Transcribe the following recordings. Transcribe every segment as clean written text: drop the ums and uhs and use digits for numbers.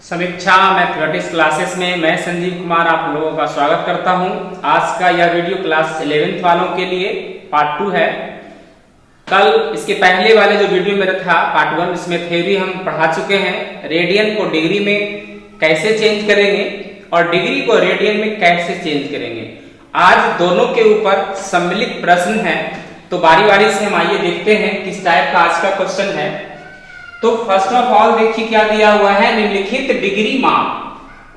समीक्षा mathematics classes में मैं संजीव कुमार आप लोगों का स्वागत करता हूं। आज का यह वीडियो क्लास 11th वालों के लिए पार्ट 2 है। कल इसके पहले वाले जो वीडियो मेरा था पार्ट 1, इसमें थ्योरी हम पढ़ा चुके हैं। रेडियन को डिग्री में कैसे चेंज करेंगे और डिग्री को रेडियन में कैसे चेंज करेंगे। आज दोनों के ऊपर सम्मिलित प्रश्न है, तो बारी बारी से हम आइए देखते हैं किस टाइप का आज का क्वेश्चन है। तो फर्स्ट ऑफ ऑल देखिए क्या दिया हुआ है, निम्नलिखित डिग्री माप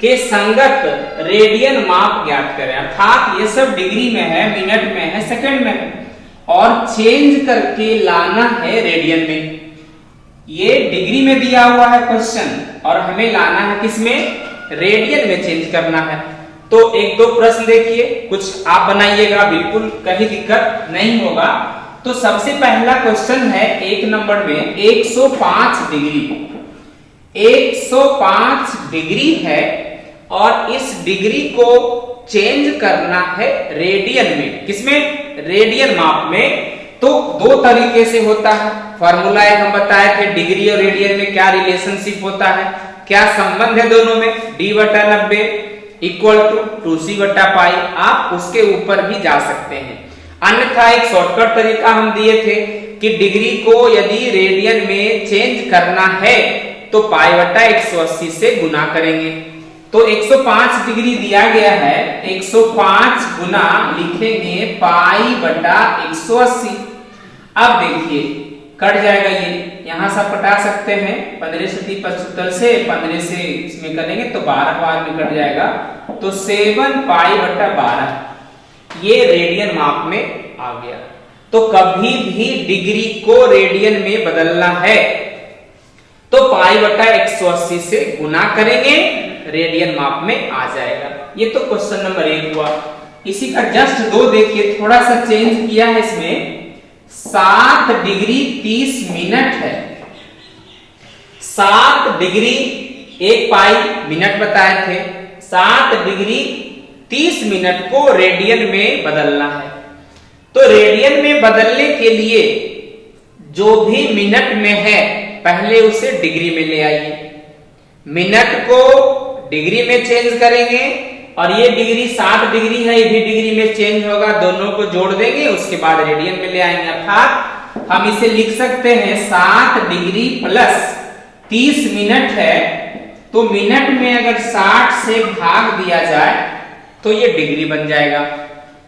के संगत रेडियन माप ज्ञात करें। अर्थात ये सब डिग्री में है, मिनट में है, सेकंड में है और चेंज करके लाना है रेडियन में। ये डिग्री में दिया हुआ है क्वेश्चन और हमें लाना है किसमें, रेडियन में चेंज करना है। तो एक दो प्रश्न देखिए, कुछ आप बनाइएगा, बिल्कुल कहीं दिक्कत नहीं होगा। तो सबसे पहला क्वेश्चन है एक नंबर में 105 डिग्री। 105 डिग्री है और इस डिग्री को चेंज करना है रेडियन में। किसमें, रेडियन माप में। तो दो तरीके से होता है। फॉर्मूला एक हम बताए थे, डिग्री और रेडियन में क्या रिलेशनशिप होता है, क्या संबंध है दोनों में। d/90 = 2c/पाई। आप उसके ऊपर भी जा सकते हैं। अन्यथा एक शॉर्टकट तरीका हम दिए थे कि डिग्री को यदि रेडियन में चेंज करना है तो π/180 से गुना करेंगे। तो 105 डिग्री दिया गया है, 105 गुना लिखेंगे π/180। अब देखिए कट जाएगा, ये यहां से कटा सकते हैं। 15 से 30 75 से 15 से इसमें करेंगे तो 12 बार में कट जाएगा। तो 7π/12 ये रेडियन माप में आ गया। तो कभी भी डिग्री को रेडियन में बदलना है तो π/180 से गुना करेंगे, रेडियन माप में आ जाएगा। ये तो क्वेश्चन नंबर 1 हुआ। इसी का जस्ट 2 देखिए, थोड़ा सा चेंज किया है इसमें। 7 डिग्री 30 मिनट है। 7 डिग्री 1 पाई मिनट बताए थे। 7 डिग्री 30 मिनट को रेडियन में बदलना है। तो रेडियन में बदलने के लिए जो भी मिनट में है पहले उसे डिग्री में ले आइए। मिनट को डिग्री में चेंज करेंगे और ये डिग्री 7 डिग्री है, ये भी डिग्री में चेंज होगा। दोनों को जोड़ देंगे, उसके बाद रेडियन में ले आएंगे। अर्थात हम इसे लिख सकते हैं 7 डिग्री प्लस 30 मिनट है। तो मिनट में अगर 60 से भाग दिया जाए तो ये डिग्री बन जाएगा।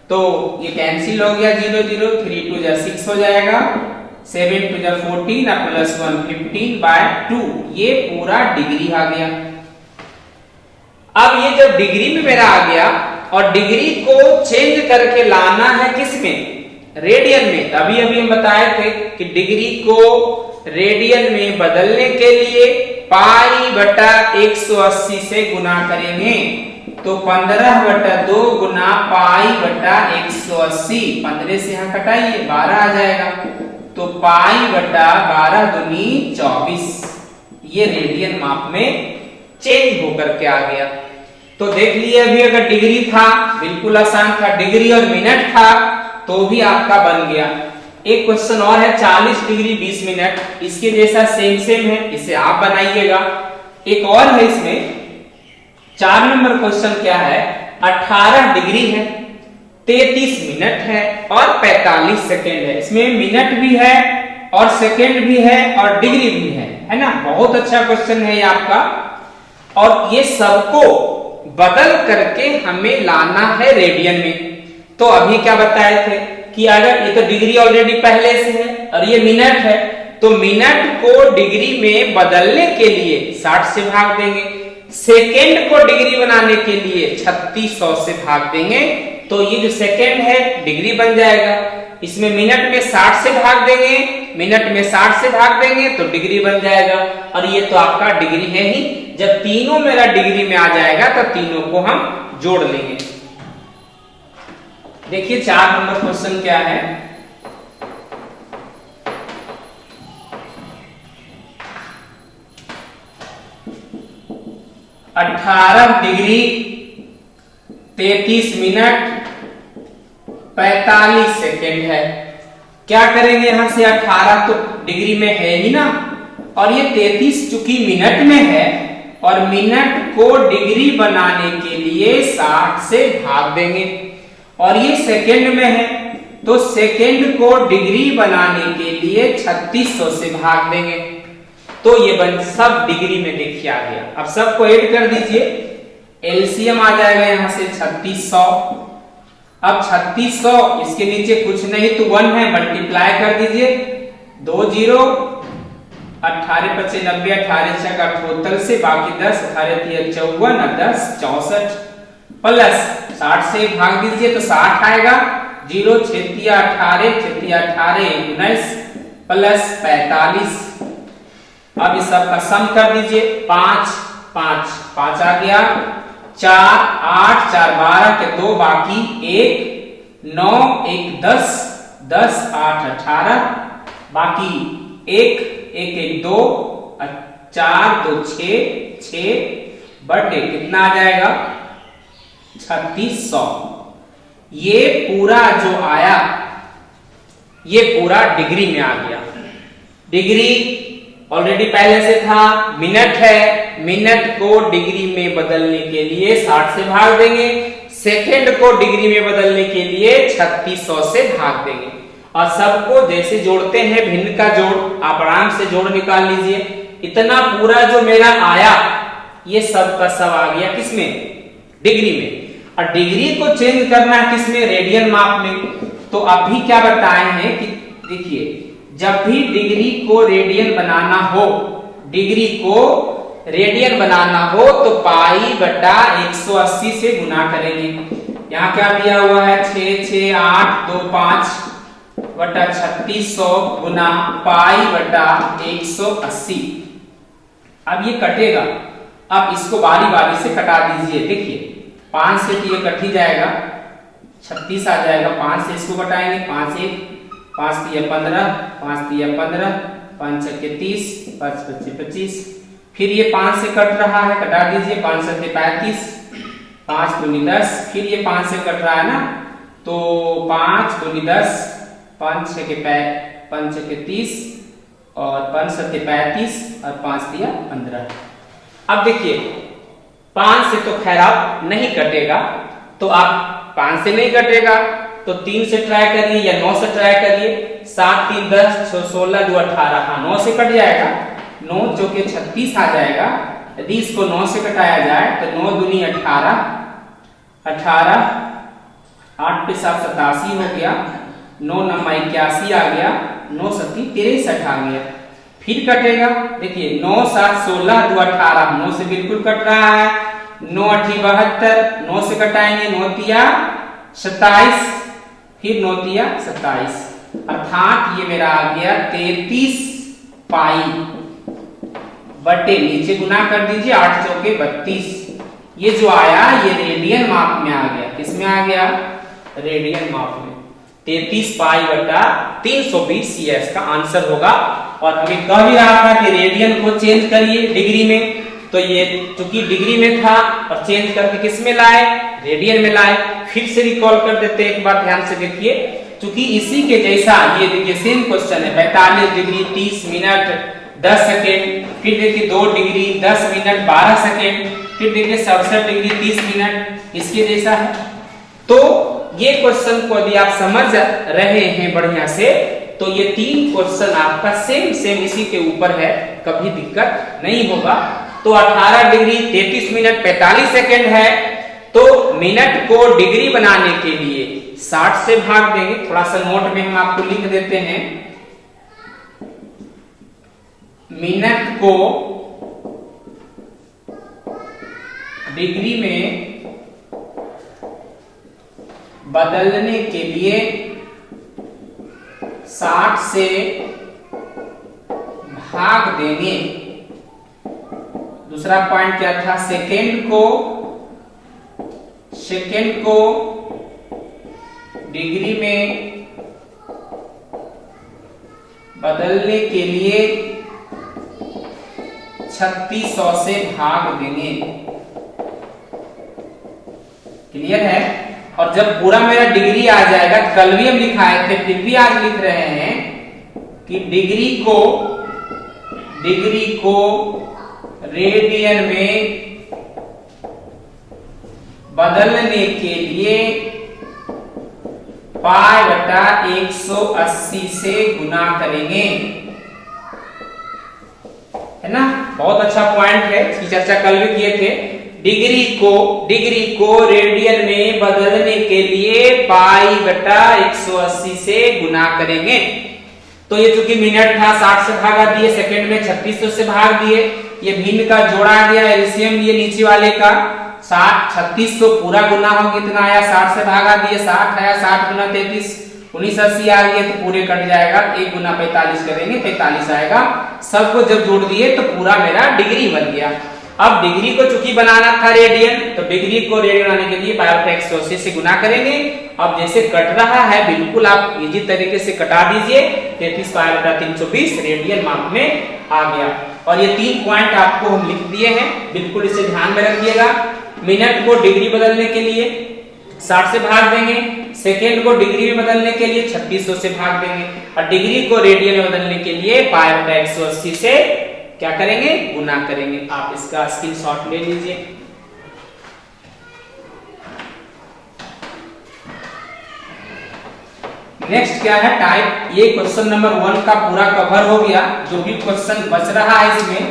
तो ये कैंसिल हो गया, 0 0, 3 2 6 हो जाएगा, 7 2 14 और +1 15/2। ये पूरा डिग्री आ गया। अब ये जब डिग्री में मेरा आ गया और डिग्री को चेंज करके लाना है किसमें, रेडियन में। अभी अभी हम बताए थे कि डिग्री को रेडियन में बदलने के लिए π/180 से गुना करेंगे। तो 15/2 गुना π/180। 15 से यहां कटाइए, 12 आ जाएगा। तो π/12 दूनी 24। ये रेडियन माप में चेंज होकर के आ गया। तो देख लिए, अभी अगर डिग्री था बिल्कुल आसान था, डिग्री और मिनट था तो भी आपका बन गया। एक क्वेश्चन और है 40 डिग्री 20 मिनट, इसके जैसा सेम है, इसे आप बनाइएगा। एक और है इसमें 4 नंबर क्वेश्चन क्या है, 18 डिग्री है, 33 मिनट है और 45 सेकेंड है। इसमें मिनट भी है और सेकेंड भी है और डिग्री भी है ना। बहुत अच्छा क्वेश्चन है ये आपका। और ये सबको बदल करके हमें लाना है रेडियन में। तो अभी क्या बताए थे कि अगर ये तो डिग्री ऑलरेडी पहले से है और ये मिनट है, तो मिनट को डिग्री में बदलने के लिए 60 से भाग देंगे। सेकेंड को डिग्री बनाने के लिए 3600 से भाग देंगे। तो ये जो सेकेंड है डिग्री बन जाएगा। इसमें मिनट में 60 से भाग देंगे, मिनट में 60 से भाग देंगे तो डिग्री बन जाएगा। और ये तो आपका डिग्री है ही। जब तीनों मेरा डिग्री में आ जाएगा तो तीनों को हम जोड़ लेंगे। देखिए 4 नंबर क्वेश्चन क्या है, अठारह डिग्री 33 मिनट 45 सेकेंड है। क्या करेंगे, यहां से 18 तो डिग्री में है ही ना, और ये 33 चूंकि मिनट में है और मिनट को डिग्री बनाने के लिए 60 से भाग देंगे। और ये सेकंड में है तो सेकंड को डिग्री बनाने के लिए 3600 से भाग देंगे। तो ये सब डिग्री में देखिए आ गया। अब सबको ऐड कर दीजिए, एलसीएम आ जाएगा यहां से 3600। अब 3600 इसके नीचे कुछ नहीं तो 1 है, मल्टीप्लाई कर दीजिए, 2 0 18 25 90 18 6 का टोटल से बाकी 10 18 3 54 और 10 64 प्लस 60 से भाग दीजिए तो 60 आएगा, 0 6 18 6 18 19 प्लस 45। अब इस सब का सम कर दीजिए, 5 5 5 आ गया, 4 8 4 12 के 2 बाकी 1 9 1 10 10 8 18 बाकी 1 1 1 2 4 2 6 6 बटे कितना आ जाएगा 3600। ये पूरा जो आया ये पूरा डिग्री में आ गया। डिग्री ऑलरेडी पहले से था, मिनट है, मिनट को डिग्री में बदलने के लिए 60 से भाग देंगे, सेकंड को डिग्री में बदलने के लिए 3600 से भाग देंगे। और सबको जैसे जोड़ते हैं भिन्न का जोड़, आप आराम से जोड़ निकाल लीजिए। इतना पूरा जो मेरा आया ये सब का सब आ गया किसमें, डिग्री में। और डिग्री को चेंज करना है किसमें, रेडियन माप में। तो अभी क्या बताए हैं कि देखिए जब भी डिग्री को रेडियन बनाना हो, डिग्री को रेडियन बनाना हो तो पाई बटा 180 से गुना करेंगे। यहाँ क्या दिया हुआ है 6 6 8 2 5 बटा 3600 गुना पाई बटा 180। अब ये कटेगा, अब इसको बारी बारी से कटा दीजिए। देखिए 5 से तो ये कट ही जाएगा, 36 आ जाएगा, 5 से इसको घटाएंगे, 5 1 5 3 15 5 3 15 5 6 30 5 25 25। फिर ये 5 से कट रहा है, कटा दीजिए, 5 7 35 5 दूनी 10। फिर ये 5 से कट रहा है ना तो 5 दूनी 10 5 6 के 5 6 के 30 और 5 7 35 और 5 3 15। अब देखिए 5 से तो खैर आप नहीं कटेगा, तो आप 5 से नहीं कटेगा तो 3 से ट्राई करिए या 9 से ट्राई करिए। 7 3 10 6 16 2 18, हाँ 9 से कट जाएगा, 9 जो कि 36 आ जाएगा। यदि इसको 9 से कटाया जाए तो 9 दूनी 18 18 8 पे 7 87 हो गया, 9 9 81 आ गया, 9 7 63 आ गया। फिर कटेगा, देखिए 9 7 16 2 18, 9 से बिल्कुल कट रहा है, 9 8 72, 9 से कटाएंगे, 9 3 27, फिर 9 3 27, अर्थात ये मेरा आ गया 33 पाई बटे, नीचे गुना कर दीजिए 8 चौके 32। ये जो आया ये रेडियन माप में आ गया, किसमें आ गया, रेडियन माप में। 33 पाई बटा 320 ये इसका आंसर होगा। और हमें कह भी रहा था कि रेडियन को चेंज करिए डिग्री में, तो ये चूंकि डिग्री में था और चेंज करके किस में लाए, रेडियन में लाए। फिर से रिकॉल कर देते एक बार, ध्यान से देखिए, चूंकि इसी के जैसा ये देखिए सेम क्वेश्चन है, 45 डिग्री 30 मिनट 10 सेकेंड, फिर देखिए 2 डिग्री 10 मिनट 12 सेकेंड, फिर देखिए 67 डिग्री 30 मिनट, इसके जैसा है। तो ये क्वेश्चन को यदि आप समझ रहे हैं बढ़िया से तो ये 3 क्वेश्चन आपका सेम इसी के ऊपर है, कभी दिक्कत नहीं होगा। तो 18 डिग्री 33 मिनट 45 सेकेंड है, तो मिनट को डिग्री बनाने के लिए 60 से भाग देंगे। थोड़ा सा नोट में हम आपको लिख देते हैं, मिनट को डिग्री में बदलने के लिए 60 से भाग देंगे। दूसरा पॉइंट क्या था, सेकेंड को डिग्री में बदलने के लिए 3600 से भाग देंगे। क्लियर है। और जब पूरा मेरा डिग्री आ जाएगा, कल भी हम लिखाए थे फिर भी आज लिख रहे हैं कि डिग्री को रेडियन में बदलने के लिए पाई बटा 180 से गुना करेंगे, है ना। बहुत अच्छा पॉइंट है, इसकी चर्चा कल भी किए थे। डिग्री को रेडियन में बदलने के लिए पाई बटा 180 से गुना करेंगे। तो ये चूंकि मिनट था 60 से भागा दिए, सेकंड में 3600 से भाग दिए, ये भिन्न का जोड़ा गया, एलसीएम लिए नीचे वाले का 3600 पूरा गुना हो कितना आया, 60 से भागा दिए, 60 आया, 60 गुना 33 1980 आ गया, तो पूरे कट जाएगा, 1 गुना 45 करेंगे 45 आएगा। सबको जब जोड़ दिए तो पूरा मेरा डिग्री बन गया। अब डिग्री को चूंकि बनाना था रेडियन, तो डिग्री को रेडियन बनाने के लिए पाई बटा 180 से गुना करेंगे। अब जैसे कट रहा है बिल्कुल आप इजी तरीके से कटा दीजिए, 33 पाई बटा 320 रेडियन माप में आ गया। और ये 3 पॉइंट आपको हम लिख दिए हैं, बिल्कुल इसे ध्यान में रखिएगा। मिनट को डिग्री बदलने के लिए 60 से भाग देंगे, सेकेंड को डिग्री में बदलने के लिए 3600 से भाग देंगे, और डिग्री को रेडियन में बदलने के लिए पाई बटा 180 से क्या करेंगे, गुना करेंगे। आप इसका स्क्रीनशॉट ले लीजिए। नेक्स्ट क्या है टाइप, ये क्वेश्चन नंबर 1 का पूरा कवर हो गया। जो भी क्वेश्चन बच रहा है इसमें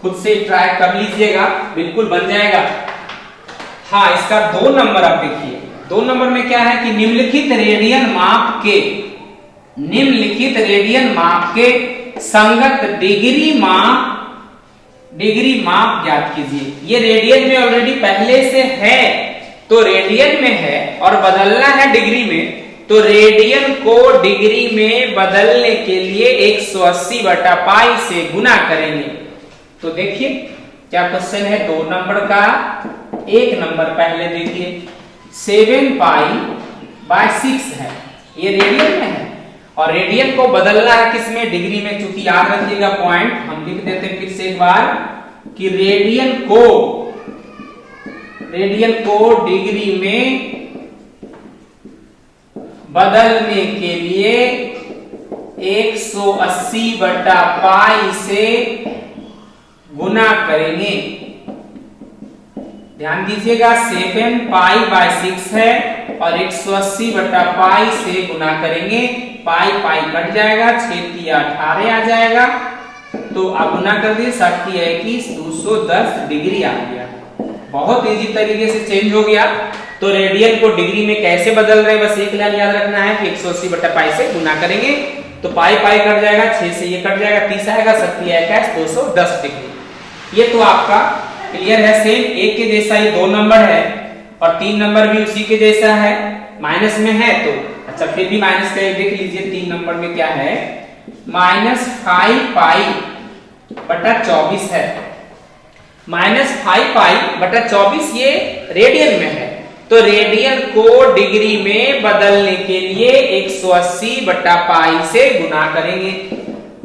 खुद से ट्राई कर लीजिएगा, बिल्कुल बन जाएगा। हाँ, इसका 2 नंबर आप देखिए। 2 नंबर में क्या है कि निम्नलिखित रेडियन माप के संगत डिग्री माप ज्ञात कीजिए। ये रेडियन में ऑलरेडी पहले से है, तो रेडियन में है और बदलना है डिग्री में, तो रेडियन को डिग्री में बदलने के लिए 180 बटा पाई से गुना करेंगे। तो देखिए क्या क्वेश्चन है 2 नंबर का। 1 नंबर पहले देखिए, 7 पाई बाय 6 है, ये रेडियन में है, और रेडियन को बदलना है किसमें, डिग्री में। चूंकि याद रखिएगा पॉइंट, हम लिख देते फिर से एक बार कि रेडियन को डिग्री में बदलने के लिए 180 बटा पाई से गुना करेंगे। ध्यान दीजिएगा 7 पाई बाय 6 है और 180 बटा पाई से गुना करेंगे, पाई पाई कट जाएगा, 6 18 आ जाएगा, तो आप गुना कर दिए 7 21 210 डिग्री आ गया। बहुत इजी तरीके से चेंज हो गया। तो रेडियन को डिग्री में कैसे बदल रहे हैं, बस एक लाइन याद रखना है कि 180 बटा पाई से गुना करेंगे, तो पाई पाई कट जाएगा, 6 से ये कट जाएगा, 30 आएगा, 7 21 210 डिग्री। ये तो आपका क्लियर है। सेम एक के जैसा ये 2 नंबर है और 3 नंबर भी उसी के जैसा है, माइनस में है तो अच्छा, फिर भी माइनस का देख लीजिए। 3 नंबर में क्या है, -5 पाई बटा 24 है, -5 पाई बटा 24 ये रेडियन में है, तो रेडियन को डिग्री में बदलने के लिए 180 बटा पाई से गुना करेंगे,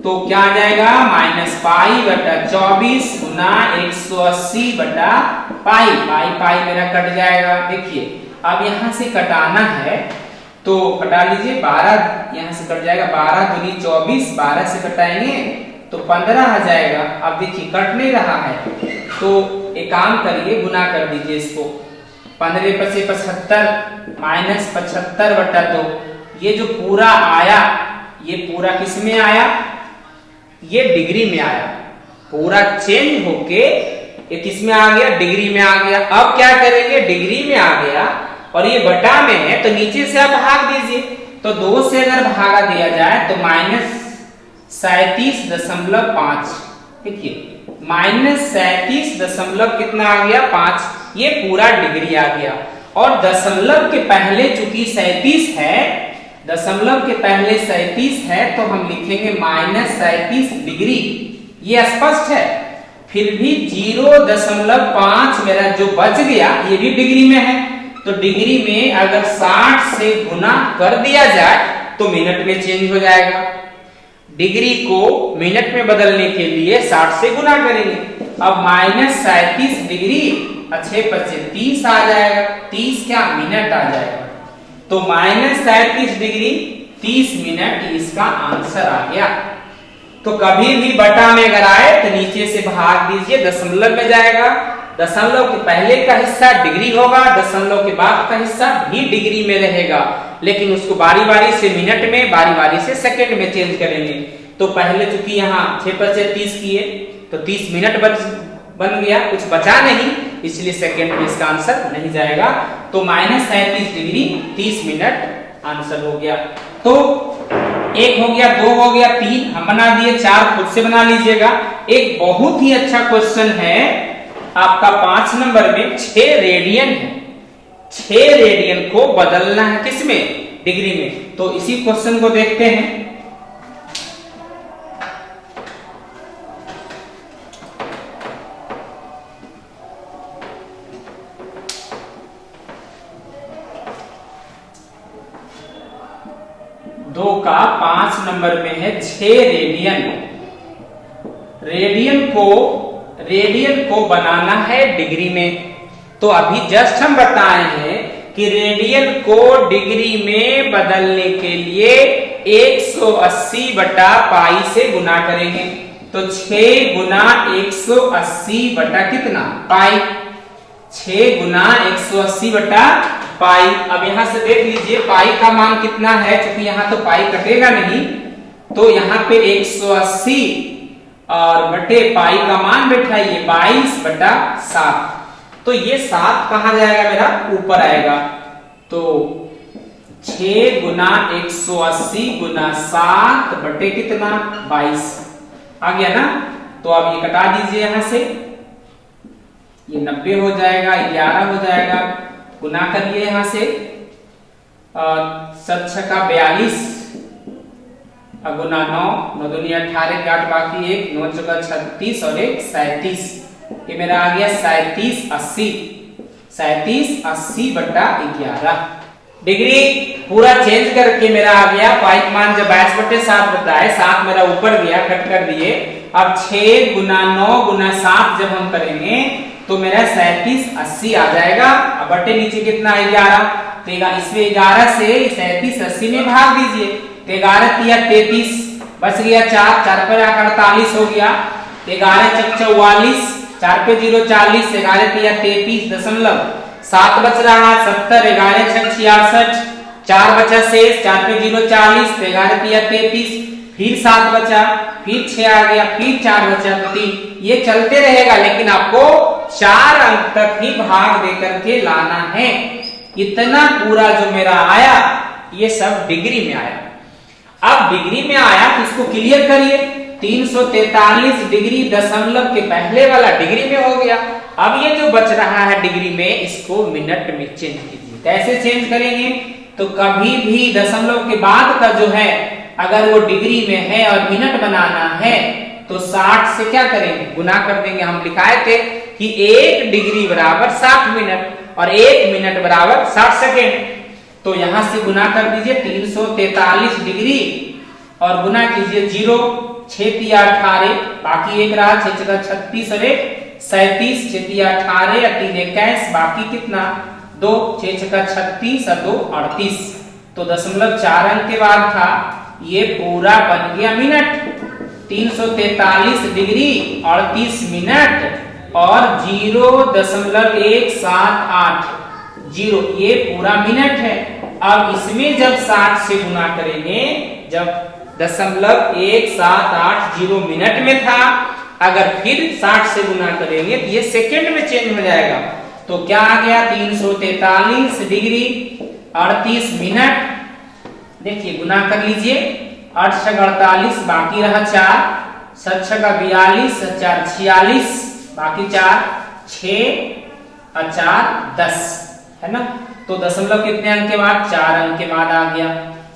तो क्या आ जाएगा -पाई बटा 24 गुना 180 बटा पाई, पाई पाई मेरा कट जाएगा। देखिए अब यहां से कटाना है तो कटा लीजिए, 12 यहां से कट जाएगा, 12 दूनी 24, 12 से कटाएंगे तो 15 आ जाएगा। अब देखिए कट नहीं रहा है, तो एक काम करिए गुना कर दीजिए इसको, 15 पचे 75 -75 बटा 2, ये जो पूरा आया ये पूरा किस में आया, ये डिग्री में आया, पूरा चेंज होके ये किस में आ गया, डिग्री में आ गया। अब क्या करेंगे, डिग्री में आ गया और ये बटा में है तो नीचे से आप भाग दीजिए, तो 2 से अगर भागा दिया जाए तो -37.5, देखिए -37 कितना आ गया 5, ये पूरा डिग्री आ गया। और दशमलव के पहले चूंकि 37 है, दशमलव के पहले 37 है तो हम लिखेंगे -37 डिग्री, ये स्पष्ट है। फिर भी 0.5 मेरा जो बच गया ये भी डिग्री में है, तो डिग्री में अगर 60 से गुना कर दिया जाए तो मिनट में चेंज हो जाएगा। डिग्री को मिनट में बदलने के लिए 60 से गुना करेंगे। अब -37 डिग्री 6 पचे 30 आ जाएगा, 30 क्या मिनट आ जाएगा, तो -37 डिग्री 30 मिनट इसका आंसर आ गया। तो कभी भी बटा में अगर आए तो नीचे से भाग दीजिए, दशमलव में जाएगा। दशमलव के पहले का हिस्सा डिग्री होगा, दशमलव के बाद का हिस्सा भी डिग्री में रहेगा, लेकिन उसको बारी बारी से मिनट में, बारी बारी से सेकंड में चेंज करेंगे। तो पहले चूंकि यहाँ 6 पर से 30 किए तो 30 मिनट बन गया, कुछ बचा नहीं, इसलिए सेकंड में इसका आंसर नहीं जाएगा। तो -37 डिग्री 30 मिनट आंसर हो गया। तो 1 हो गया, 2 हो गया, 3 हम बना दिए, 4 खुद से बना लीजिएगा। एक बहुत ही अच्छा क्वेश्चन है आपका 5 नंबर में, 6 रेडियन है। 6 रेडियन को बदलना है किसमें? डिग्री में। तो इसी क्वेश्चन को देखते हैं। दो का 5 नंबर में है 6 रेडियन। रेडियन को बनाना है डिग्री में। तो अभी जस्ट हम बताए हैं कि रेडियन को डिग्री में बदलने के लिए 180 बटा पाई से गुना करेंगे। तो 6 गुना 180 बटा कितना? पाई। 6 गुना 180 बटा पाई। अब यहां से देख लीजिए पाई का मान कितना है, क्योंकि यहां तो पाई कटेगा नहीं, तो यहां पे 180 और बटे पाई का मान बैठाइए 22 बटा 7। तो ये 7 कहां जाएगा मेरा? ऊपर आएगा। तो 6 गुना 180 गुना 7 बटे कितना? 22 आ गया ना। तो अब ये कटा दीजिए यहां से, ये 90 हो जाएगा, 11 हो जाएगा, गुना करिए यहां से, 7 छक्का 42 गुना 9, 9 दूनी 18, 8 बाकी 1, 9 चौका 36 और 1 37। ये मेरा आ गया 37 80 बटा 11 डिग्री। पूरा चेंज करके मेरा आ गया पाई मान जब 22 बटे 7 बताए, 7 मेरा ऊपर गया, कट कर दिए। अब 6 गुना 9 गुना 7 जब हम करेंगे तो मेरा 37 80 आ जाएगा। अब बटे नीचे कितना? 11। तो इसमें 11 से 37 80 में भाग दीजिए। तो 11 तिया 33, बच गया 4, 4 पर 48 हो गया। 11 चक 44, 4 पे 0 40, 11 तिया 33 दशमलव 7 बच रहा 70, 11 छक 66, 4 बचा शेष, 4 पे 0 40, 11 तिया 33, फिर 7 बचा, फिर 6 आ गया, फिर 4 बचा, 3। ये चलते रहेगा, लेकिन आपको 4 अंक तक ही भाग दे करके लाना है। इतना पूरा जो मेरा आया ये सब डिग्री में आया। अब डिग्री में आया तो इसको क्लियर करिए। 343 डिग्री दशमलव के पहले वाला डिग्री में हो गया। अब ये जो बच रहा है डिग्री में, इसको मिनट में चेंज कीजिए। कैसे चेंज करेंगे? तो कभी भी दशमलव के बाद का जो है अगर वो डिग्री में है और मिनट बनाना है तो 60 से क्या करेंगे? गुना कर देंगे। हम लिखाए थे कि 1 डिग्री बराबर 60 मिनट और 1 मिनट बराबर 60 सेकेंड। तो यहां से गुना कर दीजिए 343 डिग्री और गुना कीजिए 0, 6 तिया 18, बाकी 1 रहा, 6 छक्का 36 और 1 37, 6 तिया 18 या 3 21, बाकी कितना? 2, 6 छक्का 36 और 2 38। तो दशमलव 4 अंक के बाद था, ये पूरा बन गया मिनट। 343 डिग्री 38 मिनट और 0.178 ये पूरा मिनट है। अब इसमें जब 60 से गुना करेंगे, जब 0.1780 मिनट में था, अगर फिर 60 से गुना करेंगे तो ये सेकंड में चेंज हो जाएगा। तो क्या आ गया? 343 डिग्री 38 मिनट। देखिए गुना कर लीजिए, 8 छक 48, बाकी रहा 4, 7 छक 42, 4 46, बाकी 4, 6 और 4 10 है ना। तो दशमलव कितने अंक के बाद? 4 अंक के बाद आ गया।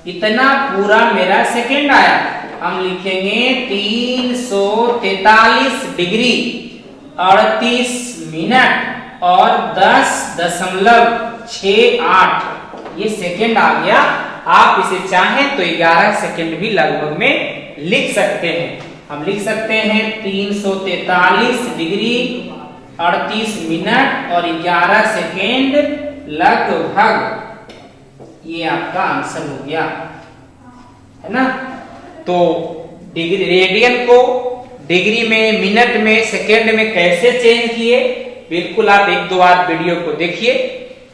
इतना पूरा मेरा सेकंड आया। हम लिखेंगे 343 डिग्री 38 मिनट और 10.68 ये सेकंड आ गया। आप इसे चाहें तो 11 सेकंड भी लगभग में लिख सकते हैं। हम लिख सकते हैं 343 डिग्री 38 मिनट और 11 सेकेंड लगभग। ये आपका आंसर हो गया, है ना। तो डिग्री, रेडियन को डिग्री में, मिनट में, सेकेंड में कैसे चेंज किए, बिल्कुल आप एक दो बार वीडियो को देखिए,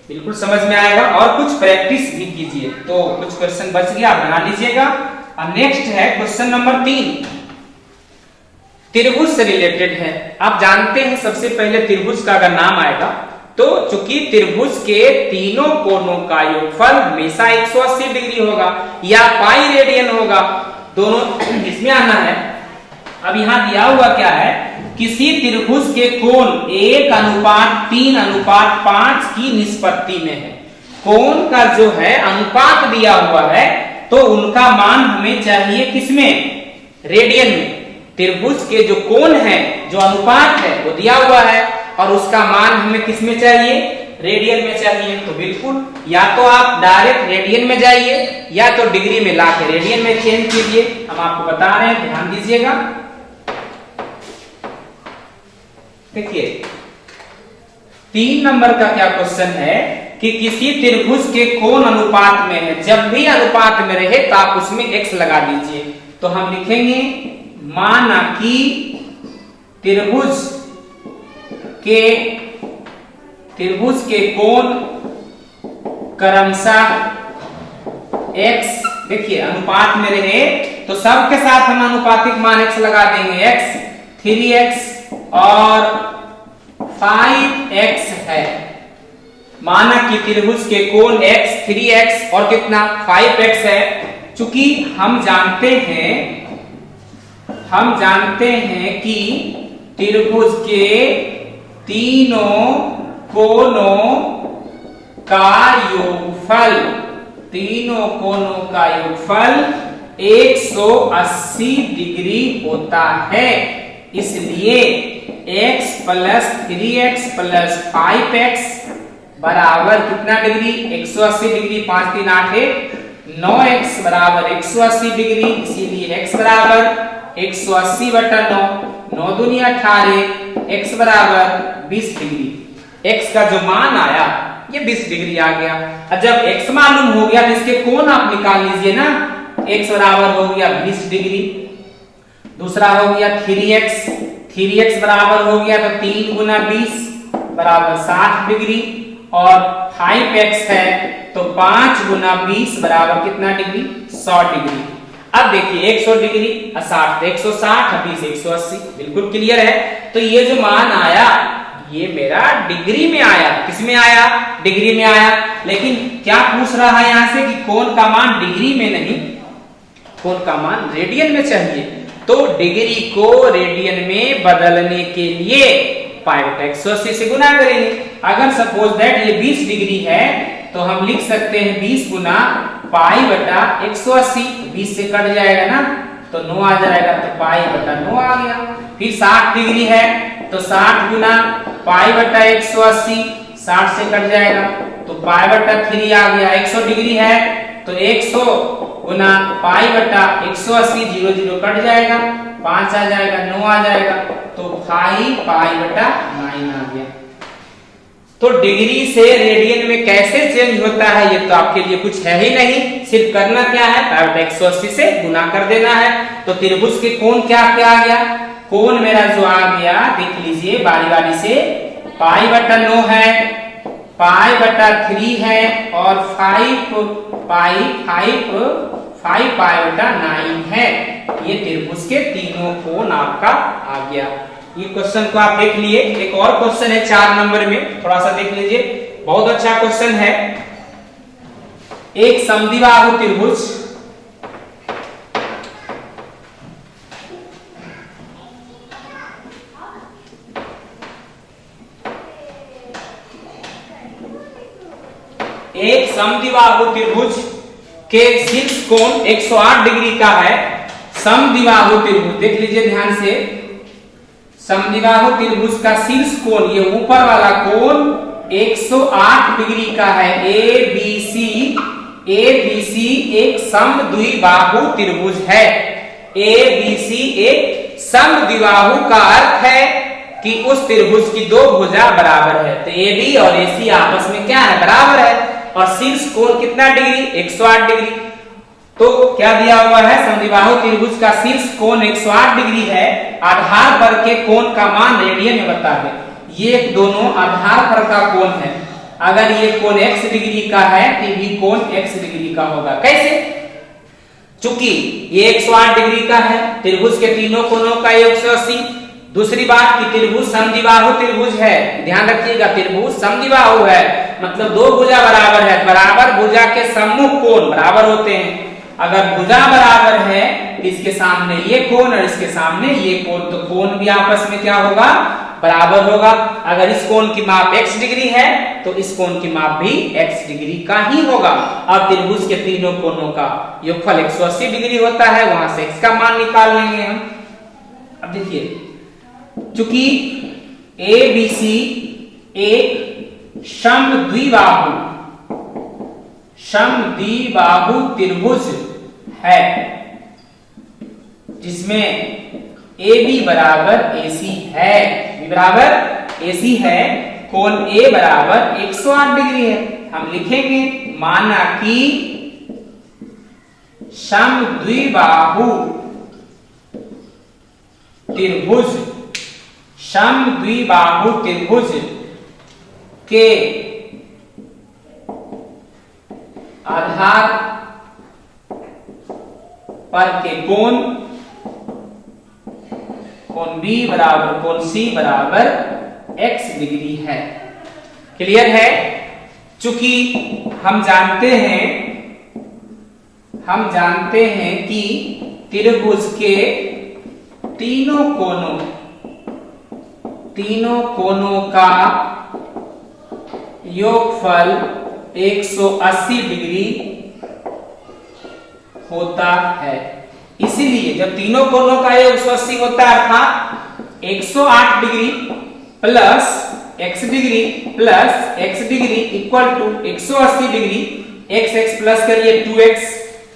बिल्कुल समझ में आएगा और कुछ प्रैक्टिस भी कीजिए। तो कुछ क्वेश्चन बच गया, आप बना लीजिएगा। और नेक्स्ट है क्वेश्चन नंबर 3, त्रिभुज से रिलेटेड है। आप जानते हैं सबसे पहले त्रिभुज का अगर नाम आएगा तो चूंकि त्रिभुज के तीनों कोणों का योगफल हमेशा 180 डिग्री होगा या पाई रेडियन होगा, दोनों इसमें आना है। अब यहां दिया हुआ क्या है, किसी त्रिभुज के कोण 1:3:5 की निष्पत्ति में है। कोण का जो है अनुपात दिया हुआ है तो उनका मान हमें चाहिए किसमें, रेडियन में। त्रिभुज के जो कोण है, जो अनुपात है वो दिया हुआ है और उसका मान हमें किसमें चाहिए, रेडियन में चाहिए। तो बिल्कुल या तो आप डायरेक्ट रेडियन में जाइए या तो डिग्री में लाके रेडियन में चेंज कीजिए। हम आपको बता रहे हैं, ध्यान दीजिएगा। देखिए 3 नंबर का क्या क्वेश्चन है कि किसी त्रिभुज के कोण अनुपात में है। जब भी अनुपात में रहे तो आप उसमें x लगा दीजिए। तो हम लिखेंगे माना कि त्रिभुज के कोण क्रमशः x, देखिए अनुपात में रहे तो सबके साथ हम अनुपातिक मान x लगा देंगे। x 3x और 5x है। माना कि त्रिभुज के कोण x 3x और कितना 5x है। चूंकि हम जानते हैं कि त्रिभुज के तीनों कोणों का योगफल 180 डिग्री होता है। इसलिए x + 3x + 5x बराबर कितना डिग्री, 180 डिग्री। 5 3 8 है, 9x बराबर 180 डिग्री। इसीलिए x बराबर 180/9, 9 दूनी 18, x बराबर 20 डिग्री। x का जो मान आया ये 20 डिग्री आ गया। और जब x मालूम हो गया तो इसके कोण आप निकाल लीजिए ना। x बराबर हो गया 20 डिग्री। दूसरा हो गया 3x बराबर हो गया तो 3 × 20 बराबर 60 डिग्री। और 5x है तो 5 × 20 बराबर कितना डिग्री, 100 डिग्री। अब देखिए 100 डिग्री 60 160, 20 180, बिल्कुल क्लियर है। तो ये जो मान आया ये मेरा डिग्री में आया। किसमें आया, डिग्री में आया। लेकिन क्या पूछ रहा है यहां से कि कोण का मान डिग्री में नहीं, कोण का मान रेडियन में चाहिए। तो डिग्री को रेडियन में बदलने के लिए पाई बटा 180 से गुना करेंगे। अगर सपोज दैट ये 20 डिग्री है तो हम लिख सकते हैं 20 गुना पाई बटा 180। 20 से कट जाएगा ना तो 9 आ जाएगा, तो पाई बटा 9 आ गया। फिर 60 डिग्री है तो 60 गुना पाई बटा 180, 60 से कट जाएगा तो पाई बटा 3 आ गया। 100 डिग्री है तो 100 गुना पाई बटा 180, 0 0 कट जाएगा, 5 आ जाएगा, 9 आ जाएगा, तो पाई बटा 9 आ गया। तो डिग्री से रेडियन में कैसे चेंज होता है ये तो आपके लिए कुछ है ही नहीं। सिर्फ करना क्या है, पाई बटा 180 से गुना कर देना है। तो त्रिभुज के कोण क्या क्या आ गया, कोण मेरा जो आ गया देख लीजिए बारी बारी से। पाई बटा 9 है, पाई बटा 3 है और 5 पाई बटा 9 है। ये त्रिभुज के तीनों कोण आपका आ गया। ये क्वेश्चन को आप देख लिए। एक और क्वेश्चन है 4 नंबर में, थोड़ा सा देख लीजिए, बहुत अच्छा क्वेश्चन है। एक समद्विबाहु त्रिभुज के शीर्ष कोण 108 डिग्री का है। समद्विबाहु त्रिभुज देख लीजिए ध्यान से। समद्विबाहु त्रिभुज का शीर्ष कोण, ये ऊपर वाला कोण 108 डिग्री का है। ABC एक समद्विबाहु त्रिभुज है। ABC एक समद्विबाहु का अर्थ है कि उस त्रिभुज की दो भुजा बराबर है। तो AB और AC आपस में क्या है, बराबर है। और शीर्ष कोण कितना डिग्री, 108 डिग्री। तो क्या दिया हुआ है, समद्विबाहु त्रिभुज का शीर्ष कोण 108 डिग्री है, आधार पर के कोण का मान रेडियन में बता दे। ये दोनों आधार पर का कोण है, अगर ये कोण x डिग्री का है तो भी कोण x डिग्री का होगा। कैसे? चूंकि ये 108 डिग्री का है, त्रिभुज के तीनों कोणों का 180। दूसरी बात कि त्रिभुज समद्विबाहु त्रिभुज है, ध्यान रखिएगा, त्रिभुज समद्विबाहु है मतलब दो भुजा बराबर है, बराबर भुजा के सम्मुख कोण बराबर होते हैं। अगर भुजा बराबर है इसके सामने ये कोण और इसके सामने ये कोण, तो कोण भी आपस में क्या होगा, बराबर होगा। अगर इस कोण की माप x डिग्री है तो इस कोण की माप भी x डिग्री का ही होगा। अब त्रिभुज के तीनों कोणों का योगफल 180 डिग्री होता है, वहां से x का मान निकाल लेंगे हम। अब देखिए, चूंकि ABC एक समद्विबाहु त्रिभुज है जिसमें AB बराबर AC है, B बराबर AC है, कोण A बराबर 108 डिग्री है। हम लिखेंगे माना कि समद्विबाहु त्रिभुज के आधार पर के कोण B बराबर कोण C बराबर x डिग्री है। क्लियर है? चूंकि हम जानते हैं कि त्रिभुज के तीनों कोणों का योगफल 180 डिग्री होता है, इसीलिए जब तीनों कोणों का 180 होता है अर्थात 108 degree plus x degree plus x degree equal to 180 degree, x plus करिए 2x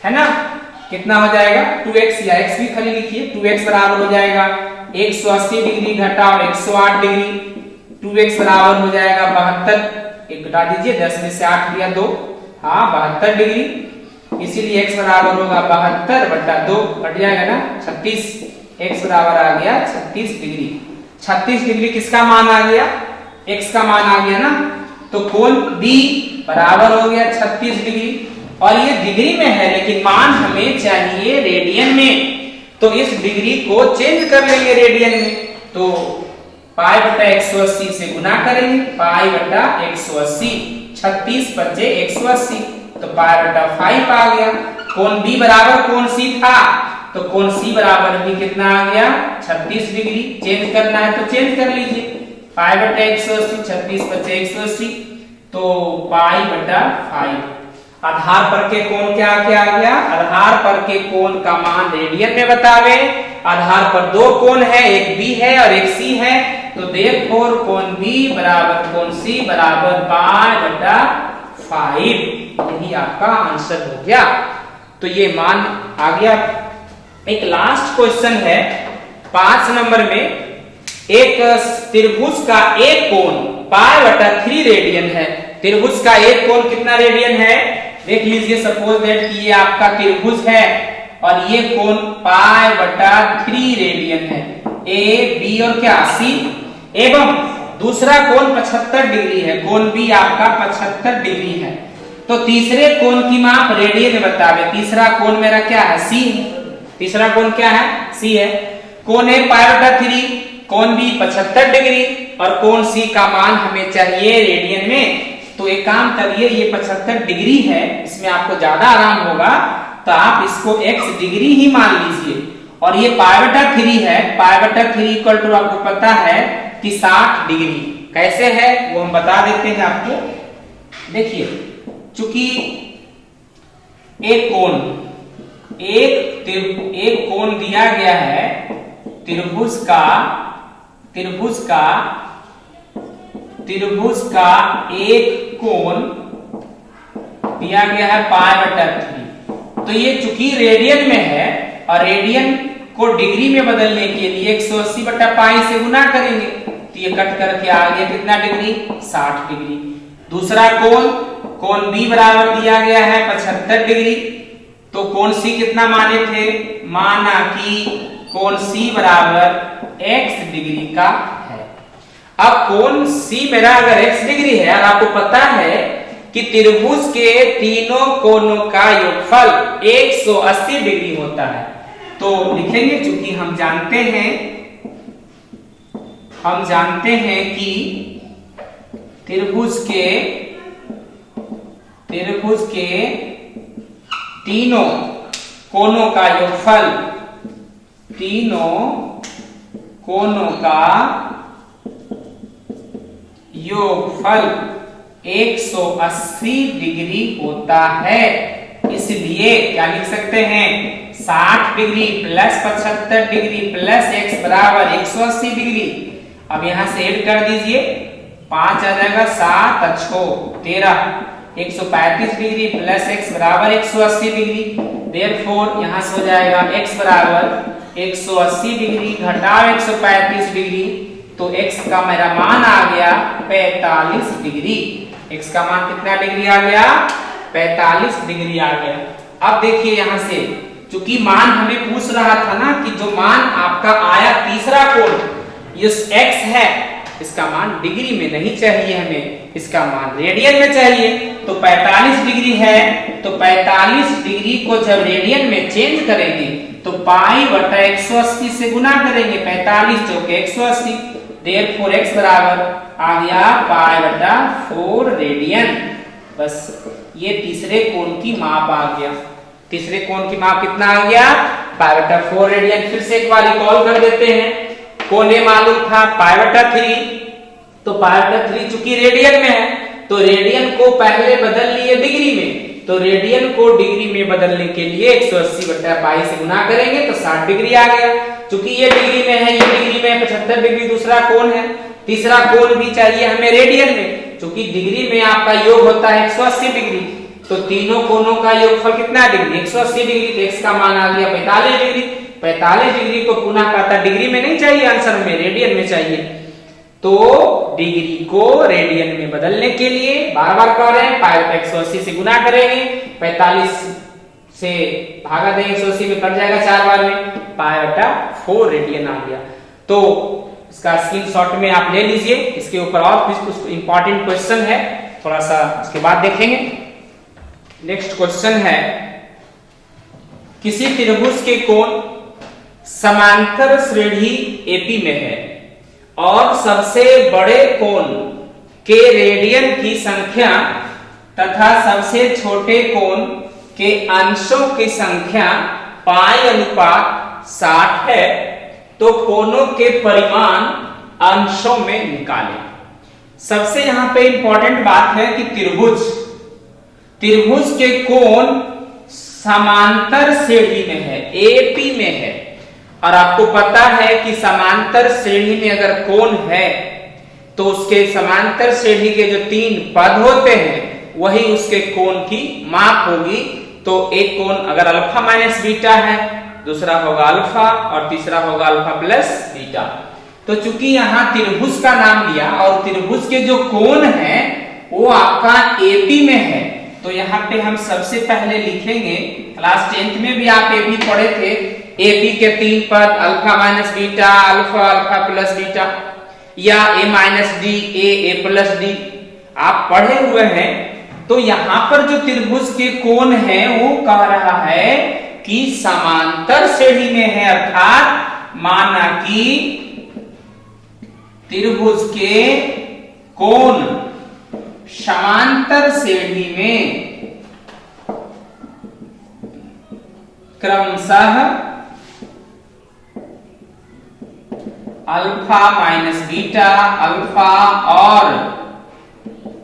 है ना, कितना हो जाएगा 2x, या x भी खाली लिखिए, 2x बराबर हो जाएगा 180 डिग्री घटाओ 108 डिग्री, 2x बराबर हो जाएगा 72, एक घटा दीजिए 10 में से 8 दिया 2, हाँ 72 डिग्री, इसीलिए x बराबर होगा 72 बटा 2, कट जाएगा ना 36, x बराबर आ गया 36 डिग्री। 36 डिग्री किसका मान आ गया, x का मान आ गया ना, तो कोण B बराबर हो गया 36 डिग्री, और ये डिग्री में है लेकिन मान हमें चाहिए रेडियन में, तो इस डिग्री को चेंज कर लेंगे रेडियन में, तो पाई बटा 180 से गुना करेंगे, पाई बटा 180, 36 बचे 180, तो पाई बटा 5 आ गया। कोण B बराबर कोण C था, तो कोण C बराबर भी कितना आ गया 36 डिग्री। चेंज करना है तो चेंज कर लीजिए, पाई बटा 180, 36 बचे 180, तो पाई बटा 5। आधार पर के कोण क्या क्या आ गया, आधार पर के कोण का मान रेडियन में बतावे। आधार पर दो कोण है, एक B है और एक C है, तो देयरफॉर कोण B बराबर कोण C बराबर पाई बटा 5, यही आपका आंसर हो गया। तो ये मान आ गया। एक लास्ट क्वेश्चन है 5 नंबर में, एक त्रिभुज का एक कोण पाई बटा 3 रेडियन है। त्रिभुज का एक कोण कितना रेडियन है, देख लीजिए, सपोज दैट कि ये आपका त्रिभुज है और ये कोण पाई बटा 3 रेडियन है, ए बी और क्या C, एवं दूसरा कोण 75 डिग्री है, कोण B आपका 75 डिग्री है। तो तीसरे कोण की माप रेडियन में बतावे। तीसरा कोण मेरा क्या है, C है, तीसरा कोण क्या है, C है। कोण A पाई बटा 3, कोण B 75 डिग्री और कोण C का मान हमें चाहिए रेडियन में। तो एक काम करिए, ये 75 डिग्री है, इसमें आपको ज्यादा आराम होगा, तो आप इसको x डिग्री ही मान लीजिए, और ये पाई बटा 3 है, पाई बटा 3 इक्वल टू आपको पता है कि 60 डिग्री। कैसे है वो हम बता देते हैं आपको। देखिए, चूंकि एक कोण दिया गया है, त्रिभुज का एक कोण दिया गया है पाई बटा 3, तो ये चूंकि रेडियन में है और रेडियन को डिग्री में बदलने के लिए 180 बटा पाई से गुना करेंगे, तो ये कट करके आ गया कितना डिग्री, 60 डिग्री। दूसरा कोण B बराबर दिया गया है 75 डिग्री, तो कोण सी कितना माने थे, माना कि कोण सी बराबर x डिग्री का है। अब कोण सी मेरा अगर x डिग्री है और आपको पता है कि त्रिभुज के तीनों कोणों का योगफल 180 डिग्री होता है, तो लिखेंगे चूंकि हम जानते हैं कि त्रिभुज के तीनों कोणों का योगफल 180 डिग्री होता है। इसलिए क्या लिख सकते हैं, 60 degree plus 75 degree plus x बराबर 180 डिग्री। अब यहां से ऐड कर दीजिए, 5 आ जाएगा, 7 और 6 13, 135 डिग्री प्लस x बराबर 180 डिग्री। देयरफॉर यहां से हो जाएगा x बराबर 180 डिग्री घटाओ 135 डिग्री, तो x का मेरा मान आ गया 45 डिग्री। x का मान कितना डिग्री आ गया, 45 डिग्री आ गया। अब देखिए यहां से, चूंकि मान हमें पूछ रहा था ना कि जो मान आपका आया तीसरा कोण ये x है, इसका मान डिग्री में नहीं चाहिए हमें, इसका मान रेडियन में चाहिए। तो 45 डिग्री है, तो 45 डिग्री को जब रेडियन में चेंज करेंगे तो पाई बटा 180 से गुना करेंगे, 45 चौके 180, देयरफॉर x बराबर आ गया पाई बटा 4 रेडियन। बस ये तीसरे कोण की माप आ गया। तीसरे कोण की माप कितना आ गया, पाई बटा 4 रेडियन। फिर से एक बार रिकॉल कर देते हैं, कोण मालूम था पाई बटा 3, तो पाई बटा 3 चूंकि रेडियन में है तो रेडियन को पहले बदल लिए डिग्री में, तो रेडियन को डिग्री में बदलने के लिए 180 बटा पाई से गुना करेंगे तो 60 डिग्री आ गया। चूंकि ये डिग्री में है, ये डिग्री में है, 75 डिग्री दूसरा कोण है, तीसरा कोण भी चाहिए हमें रेडियन में। चूंकि डिग्री में आपका योग होता है 180 डिग्री, तो तीनों कोणों का योगफल कितना डिग्री, 180 डिग्री, तो x का मान आ गया 45 डिग्री। 45 डिग्री को पुनः कहता डिग्री में नहीं चाहिए आंसर में, रेडियन में चाहिए। तो डिग्री को रेडियन में बदलने के लिए बार बार कह रहे हैं, पाई बटा 180 से गुना करेंगे, 45 से भागा देंगे 180 में, कट जाएगा 4 बार में, पाई बटा 4 रेडियन आ गया। तो इसका स्क्रीनशॉट में आप ले लीजिए। इसके ऊपर और कुछ इंपॉर्टेंट क्वेश्चन है, थोड़ा सा उसके बाद देखेंगे। नेक्स्ट क्वेश्चन है, किसी त्रिभुज के कोण समांतर श्रेणी एपी में है और सबसे बड़े कोण के रेडियन की संख्या तथा सबसे छोटे कोण के अंशों की संख्या पाई अनुपात 60 है, तो कोणों के परिमाण अंशों में निकालें। सबसे यहां पे इंपॉर्टेंट बात है कि त्रिभुज के कोण समांतर श्रेणी में है, एपी में है, और आपको पता है कि समांतर श्रेणी में अगर कोण है तो उसके समांतर श्रेणी के जो 3 पद होते हैं वही उसके कोण की माप होगी। तो एक कोण अगर अल्फा माइनस बीटा है, दूसरा होगा अल्फा और तीसरा होगा अल्फा प्लस बीटा। तो चूंकि यहाँ त्रिभुज का नाम लिया और त्रिभुज के जो कोण है वो आपका एपी में है, तो यहाँ पे हम सबसे पहले लिखेंगे, क्लास 10th में भी आप एपी पढ़े थे, एपी के 3 पद alpha minus beta, alpha alpha plus beta, या ए माइनस डी, ए प्लस डी आप पढ़े हुए हैं। तो यहाँ पर जो त्रिभुज के कोण है वो कह रहा है कि समांतर श्रेणी में है, अर्थात माना कि त्रिभुज के कोण समांतर श्रेणी में क्रमशः अल्फा माइनस बीटा, अल्फा और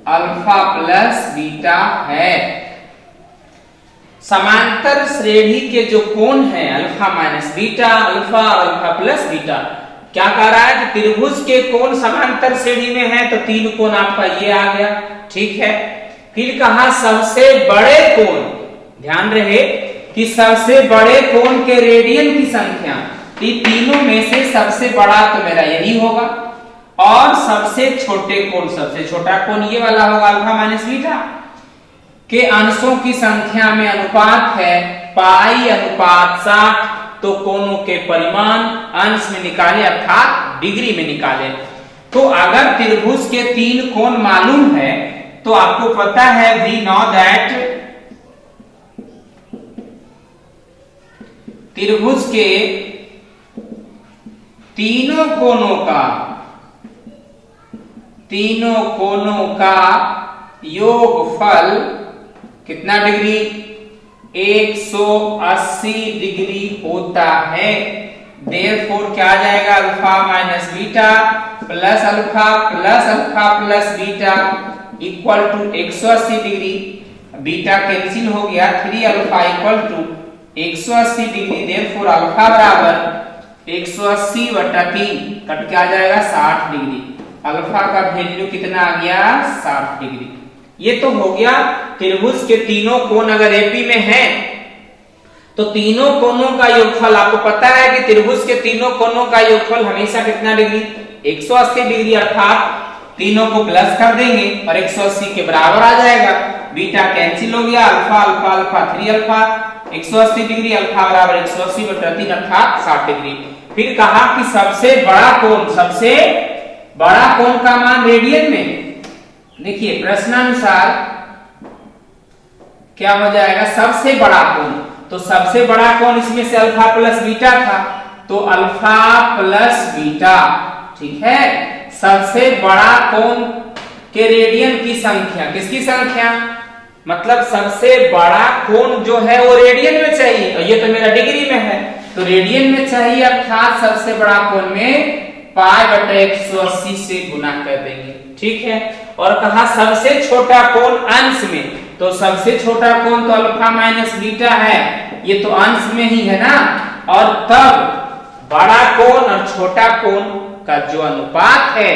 अल्फा प्लस बीटा है। समांतर श्रेणी के जो कोण है अल्फा माइनस बीटा, अल्फा और अल्फा प्लस बीटा, क्या कह रहा है कि त्रिभुज के कोण समांतर श्रेणी में है, तो 3 कोण आपका ये आ गया, ठीक है। फिर कहा सबसे बड़े कोण, ध्यान रहे कि सबसे बड़े कोण के रेडियन की संख्या, तीनों में से सबसे बड़ा तो मेरा यही होगा, और सबसे छोटे कोण, सबसे छोटा कोण ये वाला होगा अल्फा माइनस बीटा, के अंशों की संख्या में अनुपात है पाई अनुपात 60, तो कोणों के परिमाण अंश में निकाले अर्थात डिग्री में निकाले। तो अगर त्रिभुज के 3 कोण मालूम है तो आपको पता है वी नो दैट त्रिभुज के तीनों कोणों का योगफल कितना डिग्री? 180 डिग्री होता है। देयरफॉर क्या आ जाएगा? Alpha minus beta plus alpha plus beta equal to 180 degree. Beta cancel हो गया, 3 alpha equal to 180 degree. Therefore alpha बराबर 180 बटा 3 कट के आ जाएगा 60 डिग्री। अल्फा का वैल्यू कितना आ गया? 60 डिग्री। ये तो हो गया त्रिभुज के तीनों कोण अगर एपी में है तो तीनों कोणों का योगफल। आपको पता है कि त्रिभुज के तीनों कोणों का योगफल हमेशा कितना डिग्री? 180 डिग्री, अर्थात तीनों को प्लस कर देंगे और 180 के बराबर आ जाएगा। बीटा कैंसिल हो गया, alpha alpha alpha 3 alpha 180 degree, alpha बराबर 180 बटा 3 अर्थात 60 डिग्री। फिर कहा कि सबसे बड़ा कोण का मान रेडियन में। देखिए प्रश्नानुसार क्या हो जाएगा? सबसे बड़ा कोण, तो सबसे बड़ा कोण इसमें से अल्फा प्लस बीटा था, तो अल्फा प्लस बीटा, ठीक है। सबसे बड़ा कोण के रेडियन की संख्या, किसकी संख्या? मतलब सबसे बड़ा कोण जो है वो रेडियन में चाहिए, और ये तो मेरा डिग्री में है तो रेडियन में चाहिए, अर्थात सबसे बड़ा कोण में पाई बटा 180 से गुना कर देंगे, ठीक है। और कहा सबसे छोटा कोण अंश में, तो सबसे छोटा कोण तो अल्फा माइनस बीटा है, ये तो अंश में ही है ना। और तब बड़ा कोण और छोटा कोण का जो अनुपात है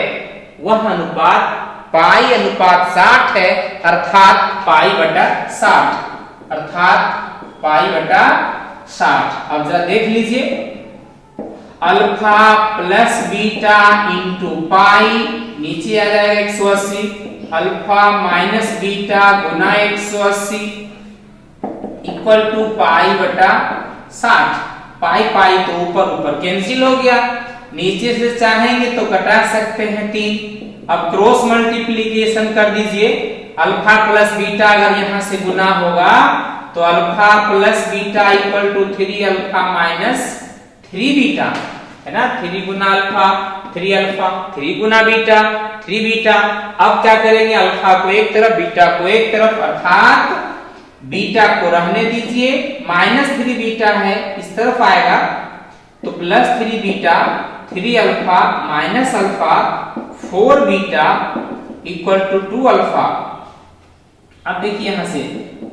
वह अनुपात पाई अनुपात 60 है, अर्थात पाई बटा 60। अब जरा देख लीजिए, alpha plus beta into pi नीचे आ जाएगा 180, अल्फा माइनस बीटा गुना 180 इक्वल टू पाई बटा 60। पाई तो ऊपर कैंसिल हो गया, नीचे से चाहेंगे तो घटा सकते हैं 3। अब क्रॉस मल्टीप्लीकेशन कर दीजिए, अल्फा प्लस बीटा अगर यहां से गुना होगा तो alpha plus beta equal to 3 alpha minus 3 beta, है ना। 3 गुना अल्फा 3 अल्फा, 3 गुना बीटा 3 बीटा। अब क्या करेंगे? अल्फा को एक तरफ बीटा को एक तरफ, अर्थात बीटा को रहने दीजिए, माइनस 3 बीटा है इस तरफ आएगा तो plus 3 beta 3 alpha minus alpha 4 beta equal to 2 alpha. अब देखिए यहां से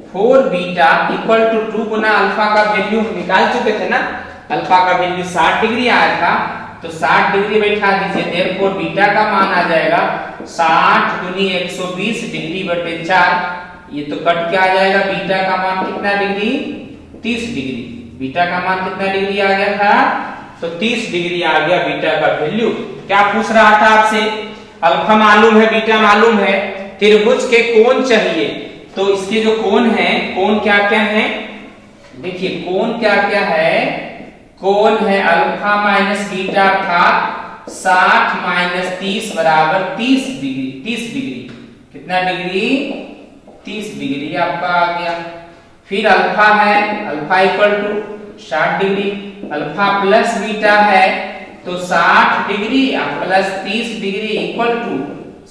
4 बीटा इक्वल टू 2 गुना अल्फा का वैल्यू निकाल चुके थे ना, अल्फा का वैल्यू 60 डिग्री आया था तो 60 डिग्री बैठा दीजिए। देयरफॉर बीटा का मान आ जाएगा 60 गुनी 120 डिग्री बटे 4, ये तो कट के आ जाएगा। बीटा का मान कितना डिग्री? 30 डिग्री। बीटा का मान कितना डिग्री आ गया था? तो 30 डिग्री आ गया बीटा का वैल्यू। क्या पूछ रहा था आपसे? अल्फा मालूम है, बीटा मालूम है, त्रिभुज के कोण चाहिए, तो इसके जो कोण है, कोण क्या क्या है? देखिए कोण क्या क्या है? कोण है अल्फा माइनस बीटा अर्थात 60 माइनस 30 बराबर 30 डिग्री। 30 डिग्री कितना डिग्री? 30 डिग्री आपका आ गया। फिर अल्फा है, alpha equal to 60 degree, alpha plus beta है तो 60 degree plus 30 degree equal to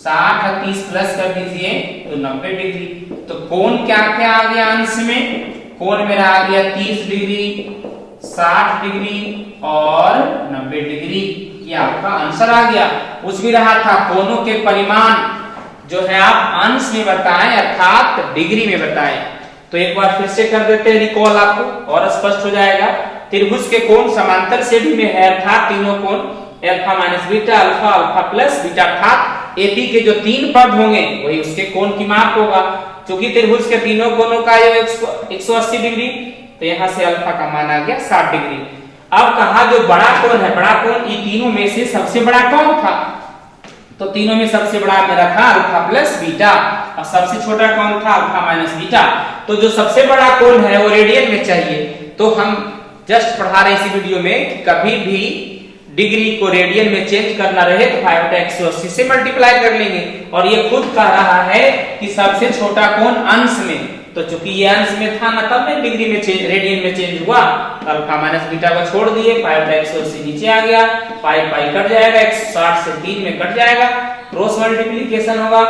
60 और 30 प्लस कर दीजिए तो 90 डिग्री। तो कोण क्या क्या आ गया अंश में? कोण मेरा आ गया 30 डिग्री, 60 डिग्री और 90 डिग्री, ये आपका आंसर आ गया। पूछ भी रहा था कोणों के परिमाण जो है आप अंश में बताएं अर्थात डिग्री में बताएं। तो एक बार फिर से कर देते हैं रिकॉल, आपको और स्पष्ट हो जाएगा। त्रिभुज के कोण समांतर श्रेणी में है अर्थात तीनों कोण alpha minus beta, alpha alpha plus beta, अर्थात एपी के जो 3 पद होंगे वही उसके कोण की माप होगा। क्योंकि त्रिभुज के तीनों कोणों का 180 डिग्री, तो यहां से अल्फा का मान आ गया 60 डिग्री। अब कहा जो बड़ा कोण है, बड़ा कोण ये तीनों में से सबसे बड़ा कौन था? तो तीनों में सबसे बड़ा मेरा था अल्फा प्लस बीटा, और सबसे छोटा कौन था, अल्फा माइनस बीटा। तो जो सबसे बड़ा कोण है वो रेडियन में चाहिए। तो हम जस्ट पढ़ा रहे इसी वीडियो में कि कभी भी डिग्री को रेडियन में चेंज करना रहे तो 5 बटा 180 से मल्टीप्लाई कर लेंगे। और ये खुद कह रहा है कि सबसे छोटा कोण अंश में, तो चूंकि ये अंश में था ना तब में डिग्री में चेंज, रेडियन में चेंज हुआ। तो अल्फा माइनस बीटा को छोड़ दिए, 5 बटा 180 नीचे आ गया, पाई पाई कट जाएगा, 160 से 3 में कट जाएगा, क्रॉस मल्टीप्लिकेशन होगा,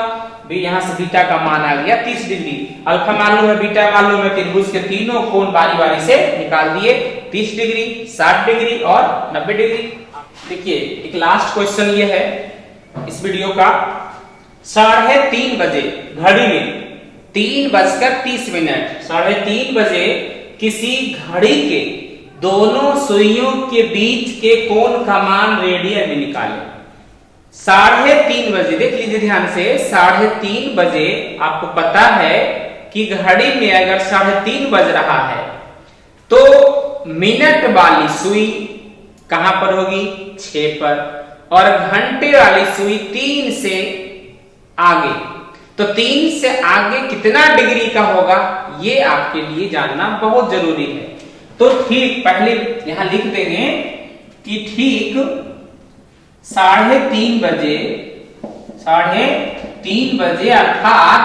भी यहाँ से बीटा का मान आ गया 30 डिग्री। अल्फा मालूम है, बीटा मालूम है, त्रिभुज के तीनों कोण बारी बारी से निकाल दिए, 30 डिग्री, 60 डिग्री और 90 डिग्री। देखिए एक लास्ट क्वेश्चन ये है इस वीडियो का, 3:30 बजे घड़ी में 3:30, 3:30 बजे किसी घड़ी के दोनों सुइयों के बीच के कोण का मान रेडियन में निकालें। 3:30 बजे, देख लीजिए ध्यान से, 3:30 बजे आपको पता है कि घड़ी में अगर 3:30 बज रहा है तो मिनट वाली सुई कहां पर होगी, 6 पर, और घंटे वाली सुई 3 से आगे। तो 3 से आगे कितना डिग्री का होगा ये आपके लिए जानना बहुत जरूरी है। तो ठीक पहले यहां लिख देंगे कि ठीक 3:30 बजे, 3:30 बजे अर्थात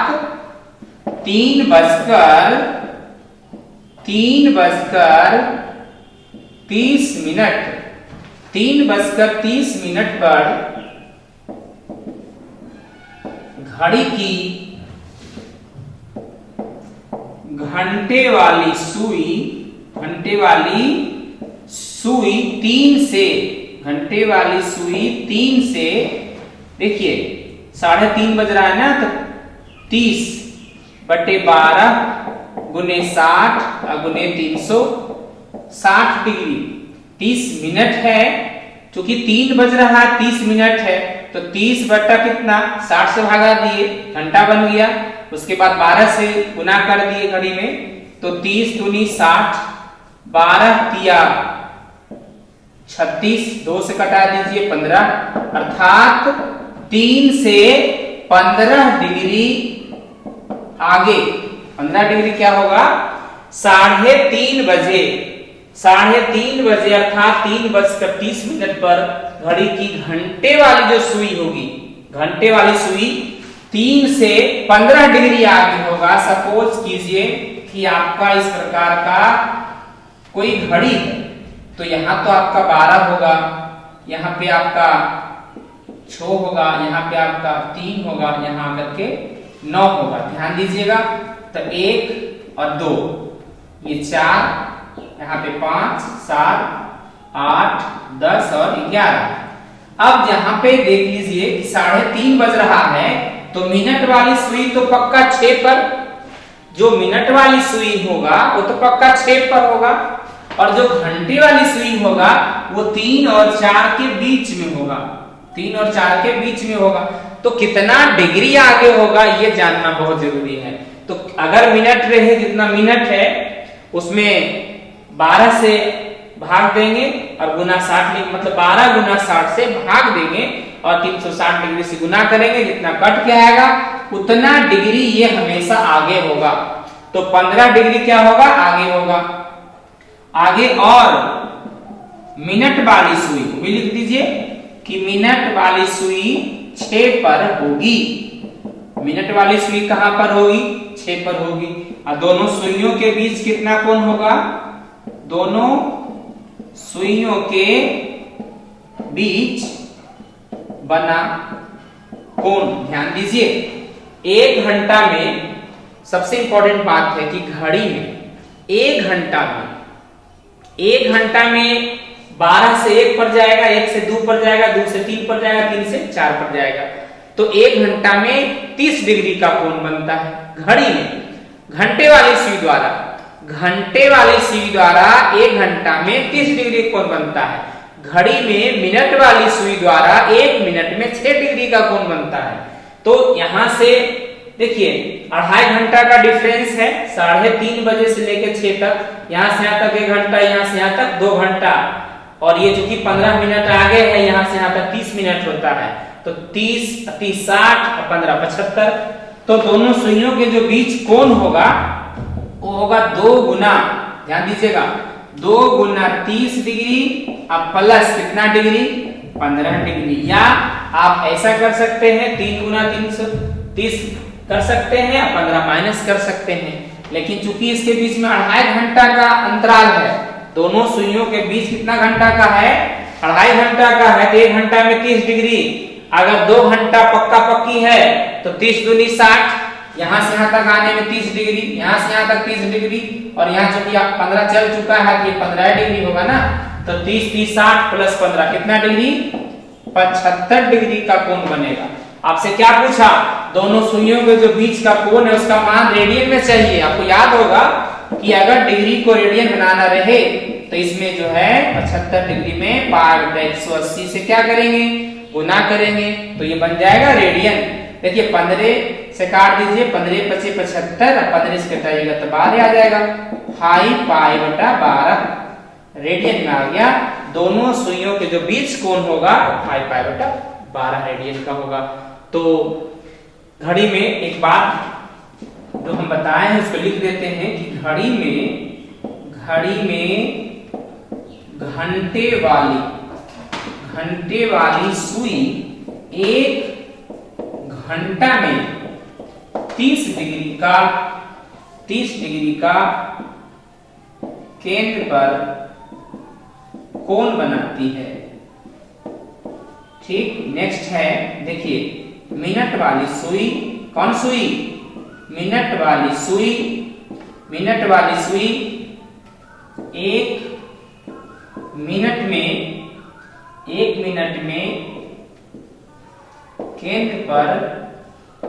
3:30 पर घड़ी की घंटे वाली सुई 3 से देखिए 3:30 बज रहा है ना, तो 30/12 गुने 60 गुने 360 डिग्री, 30 मिनट है। चूंकि 3 बज रहा है 30 मिनट है, तो 30 बटा कितना, 60 से भागा दिए, घंटा बन गया। उसके बाद 12 से गुना कर दिए घड़ी में, तो 30 दूनी 60, 12 तिया 36, 2 से कटा दीजिए 15, अर्थात 3 से 15 डिग्री आगे। 15 डिग्री क्या होगा, 3:30 बजे, 3:30 बजे अर्थात 3:30 पर घड़ी की घंटे वाली जो सुई होगी, घंटे वाली सुई 3 से 15 डिग्री आगे होगा। सपोज कीजिए कि आपका इस प्रकार का कोई घड़ी है, तो यहां तो आपका 12 होगा, यहां पे आपका 6 होगा, यहां पे आपका 3 होगा, यहां आकर के 9 होगा। ध्यान दीजिएगा, तो 1 और 2 ये 4, यहाँ पे 5, 7, 8, 10 और 11। अब यहाँ पे देख लीजिए कि 3:30 बज रहा है, तो मिनट वाली सुई तो पक्का 6 पर, जो मिनट वाली सुई होगा वो तो पक्का 6 पर होगा, और जो घंटे वाली सुई होगा वो 3 और 4 के बीच में होगा, 3 और 4 के बीच में होगा। तो कितना डिग्री आगे होगा ये जानना बहुत जरूरी है। तो अगर मिनट रहे, जितना मिनट है उसमें 12 से भाग देंगे और गुना 60, मतलब 12 गुना 60 से भाग देंगे और 360 डिग्री से गुना करेंगे, जितना कट के आएगा उतना डिग्री ये हमेशा आगे होगा। तो 15 डिग्री क्या होगा, आगे होगा, आगे। और मिनट वाली सुई भी लिख दीजिए कि मिनट वाली सुई 6 पर होगी। मिनट वाली सुई कहां पर होगी, 6 पर होगी। और दोनों सुइयों के बीच कितना कोण होगा, दोनों सुइयों के बीच बना कोण, ध्यान दीजिए। 1 घंटा में सबसे इंपॉर्टेंट बात है कि घड़ी में 1 घंटा में 12 से 1 पर जाएगा, 1 से 2 पर जाएगा, 2 से 3 पर जाएगा, 3 से 4 पर जाएगा। तो 1 घंटा में 30 डिग्री का कोण बनता है घड़ी में। घंटे वाली सुई द्वारा 1 घंटा में 30 डिग्री कोण बनता है। घड़ी में मिनट वाली सुई द्वारा 1 मिनट में 6 डिग्री का कोण बनता है। तो यहां से देखिए 2.5 घंटा का डिफरेंस है, 3:30 बजे से लेकर 6 तक, यहां से यहां तक 1 घंटा, यहां से यहां तक 2 घंटा, और ये जो कि 15 मिनट आगे है, यहां से यहां तक 30 मिनट होता है। तो 30, 30, 60 और 15, 75। तो दोनों सुइयों के जो बीच कोण होगा वो होगा 2 गुना, ध्यान दीजिएगा, 2 गुना 30 डिग्री अब प्लस कितना डिग्री 15 डिग्री, या आप ऐसा कर सकते हैं 3 गुना 330 कर सकते हैं या 15 माइनस कर सकते हैं। लेकिन चूंकि इसके बीच में 2.5 घंटा का अंतराल है, दोनों सुइयों के बीच कितना घंटा का है 2.5 घंटा का है, तो 1 घंटा में 30 डिग्री, अगर 2 घंटा पक्का पक्की है तो 30 दूनी 60, यहां से यहां तक आने में 30 डिग्री, यहां से यहां तक 30 डिग्री, और यहां चूंकि 15 चल चुका है तो ये 15 डिग्री होगा ना, तो 30 30 60 प्लस 15 कितना डिग्री 75 डिग्री का कोण बनेगा। आपसे क्या पूछा, दोनों सुइयों के जो बीच का कोण है उसका मान रेडियन में चाहिए। आपको याद होगा कि अगर डिग्री को रेडियन बनाना रहे तो इसमें जो है 75 डिग्री में π/180 से क्या करेंगे गुना करेंगे, तो ये बन जाएगा रेडियन। देखिए 15 से काट दीजिए, 15 × 5 = 75 और 15 से घटाइएगा तो 12 आ जाएगा, 5π/12 रेडियन में आ गया। दोनों सुइयों के जो बीच कोण होगा 5π/12 रेडियन का होगा। तो घड़ी में एक बात जो हम बताए हैं उसको लिख देते हैं कि घड़ी में घंटे वाली सुई 1 घंटा में 30 डिग्री का केंद्र पर कोण बनाती है। ठीक, नेक्स्ट है देखिए मिनट वाली सुई, कौन सुई मिनट वाली सुई 1 मिनट में केंद्र पर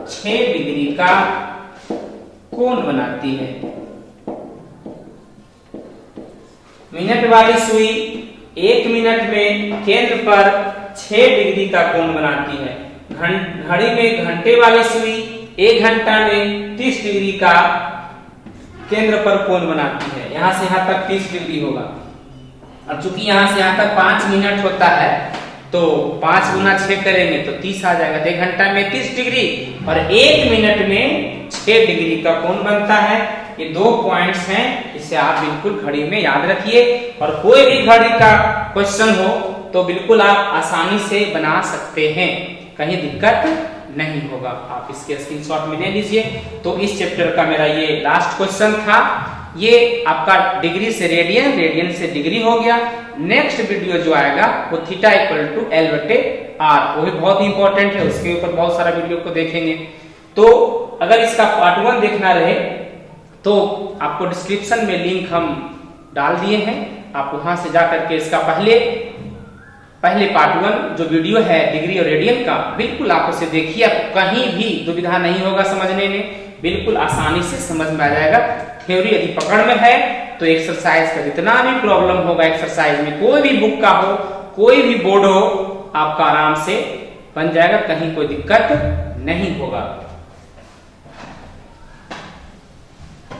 6 डिग्री का कोण बनाती है। मिनट वाली सुई 1 मिनट में केंद्र पर 6 डिग्री का कोण बनाती है। घड़ी में घंटे वाली सुई 1 घंटा में 30 डिग्री का केंद्र पर कोण बनाती है। यहां से यहां तक 30 डिग्री होगा। अब चूंकि यहां से यहां तक 5 मिनट होता है तो 5 गुना 6 करेंगे तो 30 आ जाएगा। तो 1 घंटा में 30 डिग्री और 1 मिनट में 6 डिग्री का कोण बनता है। ये 2 पॉइंट्स हैं, इसे आप बिल्कुल घड़ी में याद रखिए और कोई भी घड़ी का क्वेश्चन हो तो बिल्कुल आप आसानी से बना सकते हैं, कहीं दिक्कत नहीं होगा। आप इसके स्क्रीनशॉट में ले लीजिए। तो इस चैप्टर का मेरा ये लास्ट क्वेश्चन था। ये आपका डिग्री से रेडियन, रेडियन से डिग्री हो गया। नेक्स्ट वीडियो जो आएगा वो θ = L/R, वो भी बहुत ही इंपॉर्टेंट है, उसके ऊपर बहुत सारा वीडियो को देखेंगे। तो अगर इसका पार्ट 1 देखना रहे तो आपको डिस्क्रिप्शन में लिंक हम डाल दिए हैं, आप वहां से जाकर के इसका पहले पार्ट 1 जो वीडियो है डिग्री और रेडियन का, बिल्कुल आप उसे देखिए। कहीं भी दुविधा नहीं होगा समझने में, बिल्कुल आसानी से समझ में आ जाएगा। थ्योरी यदि पकड़ में है तो एक्सरसाइज का जितना भी प्रॉब्लम होगा एक्सरसाइज में, कोई भी बुक का हो, कोई भी बोर्ड हो, आपका आराम से बन जाएगा, कहीं कोई दिक्कत नहीं होगा।